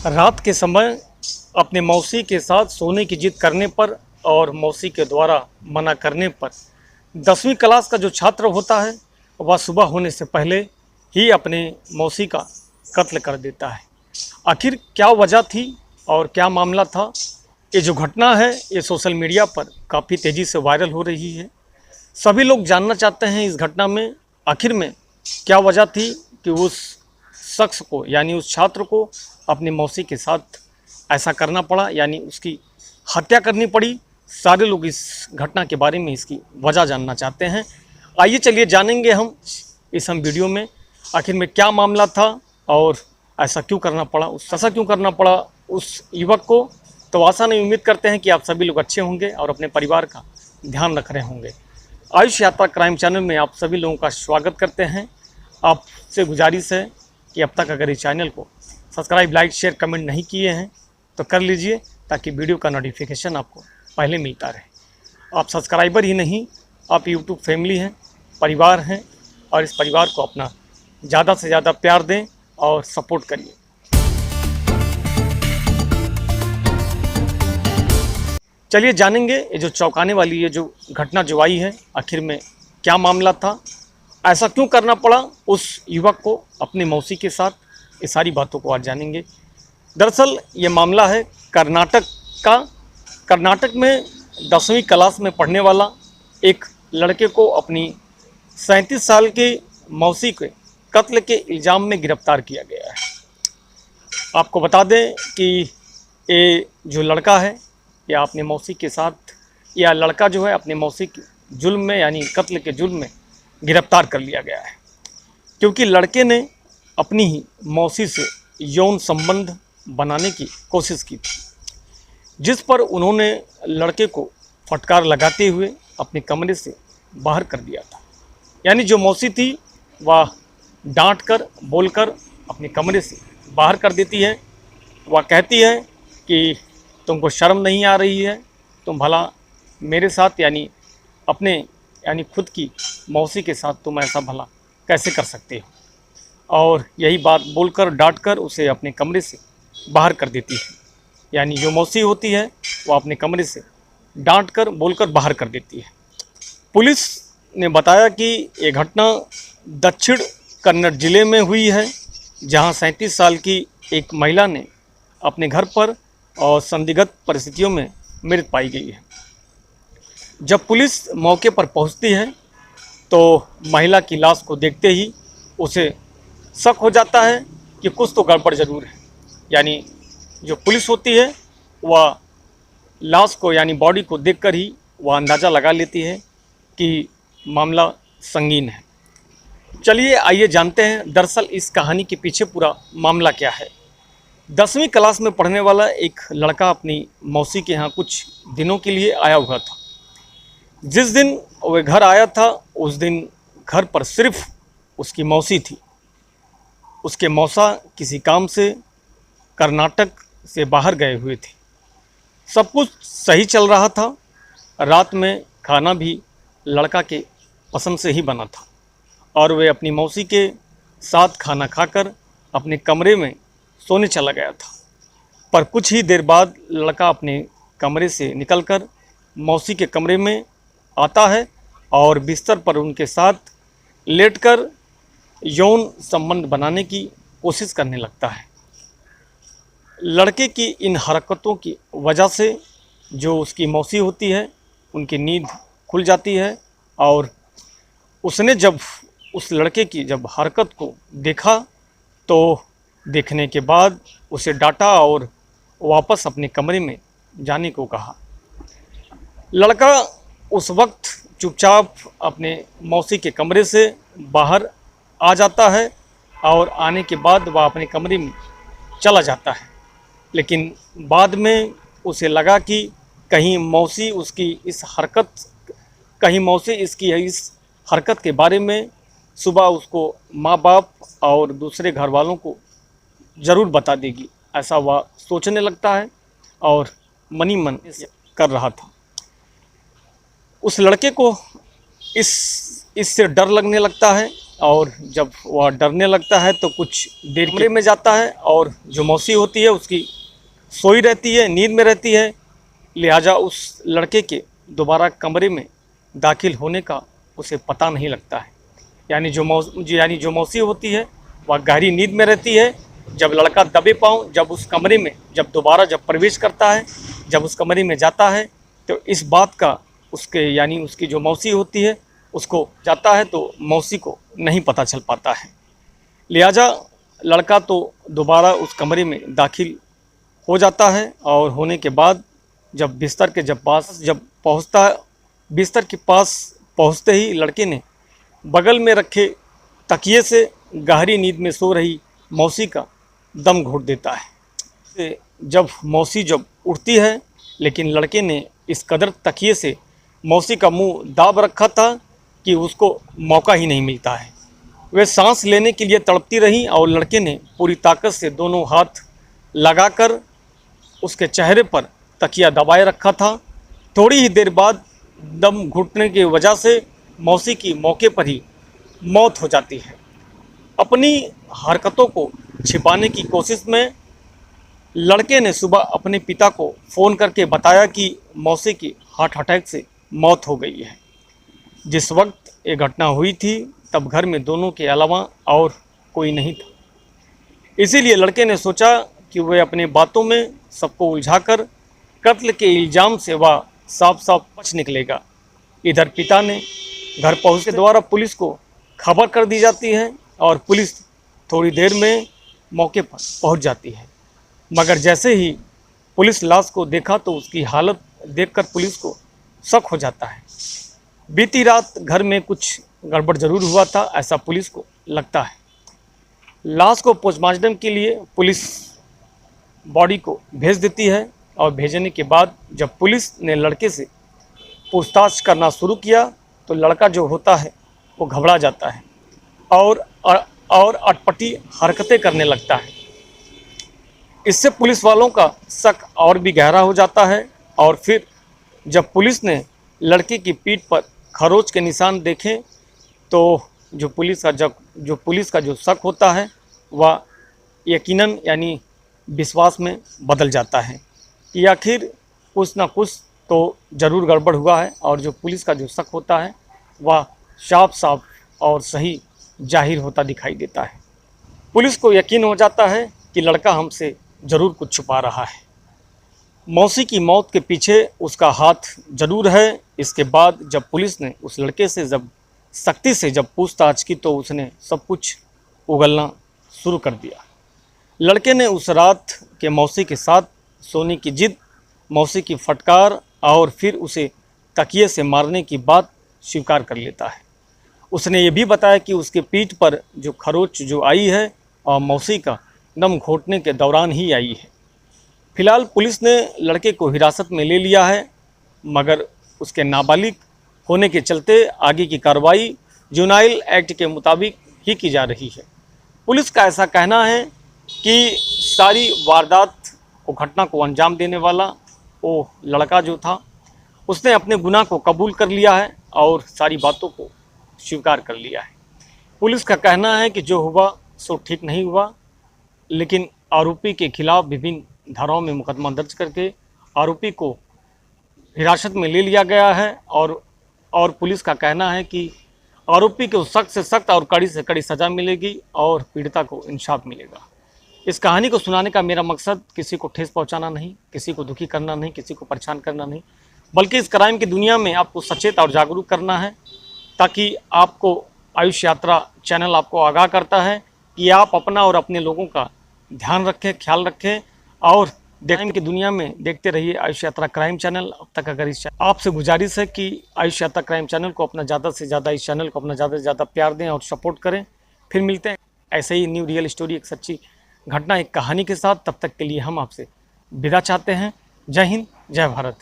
रात के समय अपने मौसी के साथ सोने की जिद करने पर और मौसी के द्वारा मना करने पर 10वीं क्लास का जो छात्र होता है वह सुबह होने से पहले ही अपने मौसी का कत्ल कर देता है। आखिर क्या वजह थी और क्या मामला था? ये जो घटना है ये सोशल मीडिया पर काफ़ी तेज़ी से वायरल हो रही है। सभी लोग जानना चाहते हैं इस घटना में आखिर में क्या वजह थी कि उस शख्स को यानी उस छात्र को अपनी मौसी के साथ ऐसा करना पड़ा, यानी उसकी हत्या करनी पड़ी। सारे लोग इस घटना के बारे में इसकी वजह जानना चाहते हैं। आइए चलिए जानेंगे हम इस वीडियो में आखिर में क्या मामला था और ऐसा क्यों करना पड़ा, ऐसा क्यों करना पड़ा उस युवक को। तो आशा नहीं, उम्मीद करते हैं कि आप सभी लोग अच्छे होंगे और अपने परिवार का ध्यान रख रहे होंगे। आयुष यात्रा क्राइम चैनल में आप सभी लोगों का स्वागत करते हैं। आपसे गुजारिश है कि अब तक अगर इस चैनल को सब्सक्राइब, लाइक, शेयर, कमेंट नहीं किए हैं तो कर लीजिए ताकि वीडियो का नोटिफिकेशन आपको पहले मिलता रहे। आप सब्सक्राइबर ही नहीं, आप यूट्यूब फैमिली हैं, परिवार हैं और इस परिवार को अपना ज़्यादा से ज़्यादा प्यार दें और सपोर्ट करिए। चलिए जानेंगे ये जो चौंकाने वाली ये जो घटना जो आई है आखिर में क्या मामला था, ऐसा क्यों करना पड़ा उस युवक को अपनी मौसी के साथ। ये सारी बातों को आज जानेंगे। दरअसल ये मामला है कर्नाटक का। कर्नाटक में 10वीं क्लास में पढ़ने वाला एक लड़के को अपनी 37 साल की मौसी के कत्ल के इल्ज़ाम में गिरफ्तार किया गया है। आपको बता दें कि ये जो लड़का है या अपने मौसी के साथ, या लड़का जो है अपने मौसी के जुल्म में यानी कत्ल के जुल्म में गिरफ्तार कर लिया गया है, क्योंकि लड़के ने अपनी ही मौसी से यौन संबंध बनाने की कोशिश की थी, जिस पर उन्होंने लड़के को फटकार लगाते हुए अपने कमरे से बाहर कर दिया था। यानी जो मौसी थी वह डांट कर, बोलकर अपने कमरे से बाहर कर देती है। वह कहती है कि तुमको शर्म नहीं आ रही है, तुम भला मेरे साथ यानी अपने यानी खुद की मौसी के साथ तुम ऐसा भला कैसे कर सकते हो। और यही बात बोलकर, डांट कर उसे अपने कमरे से बाहर कर देती है। यानी जो मौसी होती है वो अपने कमरे से डांट कर, बोलकर बाहर कर देती है। पुलिस ने बताया कि ये घटना दक्षिण कन्नड़ जिले में हुई है, जहां 37 साल की एक महिला ने अपने घर पर और संदिग्ध परिस्थितियों में मृत पाई गई है। जब पुलिस मौके पर पहुंचती है तो महिला की लाश को देखते ही उसे शक हो जाता है कि कुछ तो गड़बड़ ज़रूर है। यानी जो पुलिस होती है वह लाश को यानी बॉडी को देखकर ही वह अंदाज़ा लगा लेती है कि मामला संगीन है। चलिए आइए जानते हैं दरअसल इस कहानी के पीछे पूरा मामला क्या है। 10वीं क्लास में पढ़ने वाला एक लड़का अपनी मौसी के यहाँ कुछ दिनों के लिए आया हुआ था। जिस दिन वह घर आया था उस दिन घर पर सिर्फ उसकी मौसी थी। उसके मौसा किसी काम से कर्नाटक से बाहर गए हुए थे। सब कुछ सही चल रहा था। रात में खाना भी लड़का के पसंद से ही बना था और वे अपनी मौसी के साथ खाना खाकर अपने कमरे में सोने चला गया था। पर कुछ ही देर बाद लड़का अपने कमरे से निकलकर मौसी के कमरे में आता है और बिस्तर पर उनके साथ लेटकर यौन संबंध बनाने की कोशिश करने लगता है। लड़के की इन हरकतों की वजह से जो उसकी मौसी होती है उनकी नींद खुल जाती है और उसने जब उस लड़के की जब हरकत को देखा तो देखने के बाद उसे डांटा और वापस अपने कमरे में जाने को कहा। लड़का उस वक्त चुपचाप अपने मौसी के कमरे से बाहर आ जाता है और आने के बाद वह अपने कमरे में चला जाता है। लेकिन बाद में उसे लगा कि कहीं मौसी इसकी इस हरकत के बारे में सुबह उसको माँ बाप और दूसरे घर वालों को ज़रूर बता देगी, ऐसा वह सोचने लगता है और मनी मन कर रहा था। उस लड़के को इससे डर लगने लगता है और जब वह डरने लगता है तो कुछ देर कमरे में जाता है और जो मौसी होती है उसकी सोई रहती है, नींद में रहती है, लिहाजा उस लड़के के दोबारा कमरे में दाखिल होने का उसे पता नहीं लगता है। यानी जो मौसी होती है वह गहरी नींद में रहती है। जब लड़का दबे पाँव जब उस कमरे में दोबारा प्रवेश करता है, जब उस कमरे में जाता है तो इस बात का उसकी जो मौसी होती है उसको जाता है तो मौसी को नहीं पता चल पाता है। लिहाजा लड़का तो दोबारा उस कमरे में दाखिल हो जाता है और होने के बाद जब बिस्तर के पास पहुंचता है, बिस्तर के पास पहुंचते ही लड़के ने बगल में रखे तकिए से गहरी नींद में सो रही मौसी का दम घोट देता है। जब मौसी उठती है, लेकिन लड़के ने इस कदर तकिए से मौसी का मुंह दाब रखा था कि उसको मौका ही नहीं मिलता है। वे सांस लेने के लिए तड़पती रहीं और लड़के ने पूरी ताकत से दोनों हाथ लगाकर उसके चेहरे पर तकिया दबाए रखा था। थोड़ी ही देर बाद दम घुटने की वजह से मौसी की मौके पर ही मौत हो जाती है। अपनी हरकतों को छिपाने की कोशिश में लड़के ने सुबह अपने पिता को फ़ोन करके बताया कि मौसी की हार्ट अटैक से मौत हो गई है। जिस वक्त ये घटना हुई थी तब घर में दोनों के अलावा और कोई नहीं था। इसीलिए लड़के ने सोचा कि वह अपने बातों में सबको उलझाकर कत्ल के इल्ज़ाम से वह साफ साफ बच निकलेगा। इधर पिता ने घर पहुंचने के द्वारा पुलिस को खबर कर दी जाती है और पुलिस थोड़ी देर में मौके पर पहुंच जाती है। मगर जैसे ही पुलिस लाश को देखा तो उसकी हालत देखकर पुलिस को शक हो जाता है। बीती रात घर में कुछ गड़बड़ जरूर हुआ था, ऐसा पुलिस को लगता है। लाश को पोस्टमार्टम के लिए पुलिस बॉडी को भेज देती है और भेजने के बाद जब पुलिस ने लड़के से पूछताछ करना शुरू किया तो लड़का जो होता है वो घबरा जाता है और अटपटी हरकतें करने लगता है। इससे पुलिस वालों का शक और भी गहरा हो जाता है और फिर जब पुलिस ने लड़के की पीठ पर खरोच के निशान देखे तो जो पुलिस का जो शक होता है वह यकीनन यानी विश्वास में बदल जाता है कि आखिर कुछ ना कुछ तो ज़रूर गड़बड़ हुआ है और जो पुलिस का जो शक होता है वह साफ साफ और सही जाहिर होता दिखाई देता है। पुलिस को यकीन हो जाता है कि लड़का हमसे ज़रूर कुछ छुपा रहा है। मौसी की मौत के पीछे उसका हाथ जरूर है। इसके बाद जब पुलिस ने उस लड़के से सख्ती से पूछताछ की तो उसने सब कुछ उगलना शुरू कर दिया। लड़के ने उस रात के मौसी के साथ सोने की जिद, मौसी की फटकार और फिर उसे तकिए से मारने की बात स्वीकार कर लेता है। उसने ये भी बताया कि उसके पीठ पर जो खरोच आई है और मौसी का दम घोटने के दौरान ही आई है। फिलहाल पुलिस ने लड़के को हिरासत में ले लिया है, मगर उसके नाबालिग होने के चलते आगे की कार्रवाई जुनाइल एक्ट के मुताबिक ही की जा रही है। पुलिस का ऐसा कहना है कि सारी वारदात को घटना को अंजाम देने वाला वो लड़का जो था उसने अपने गुनाह को कबूल कर लिया है और सारी बातों को स्वीकार कर लिया है। पुलिस का कहना है कि जो हुआ सो ठीक नहीं हुआ, लेकिन आरोपी के खिलाफ विभिन्न धाराओं में मुकदमा दर्ज करके आरोपी को हिरासत में ले लिया गया है और पुलिस का कहना है कि आरोपी को सख्त से सख्त और कड़ी से कड़ी सज़ा मिलेगी और पीड़िता को इंसाफ मिलेगा। इस कहानी को सुनाने का मेरा मकसद किसी को ठेस पहुंचाना नहीं, किसी को दुखी करना नहीं, किसी को परेशान करना नहीं, बल्कि इस क्राइम की दुनिया में आपको सचेत और जागरूक करना है, ताकि आपको आयुष यात्रा चैनल आपको आगाह करता है कि आप अपना और अपने लोगों का ध्यान रखें, ख्याल रखें और क्राइम की दुनिया में देखते रहिए आयुष यात्रा क्राइम चैनल। अब तक अगर आपसे गुजारिश है कि आयुष यात्रा क्राइम चैनल को अपना ज़्यादा से ज़्यादा इस चैनल को अपना ज़्यादा से ज़्यादा प्यार दें और सपोर्ट करें। फिर मिलते हैं ऐसे ही न्यू रियल स्टोरी, एक सच्ची घटना, एक कहानी के साथ। तब तक के लिए हम आपसे विदा चाहते हैं। जय हिंद, जय भारत।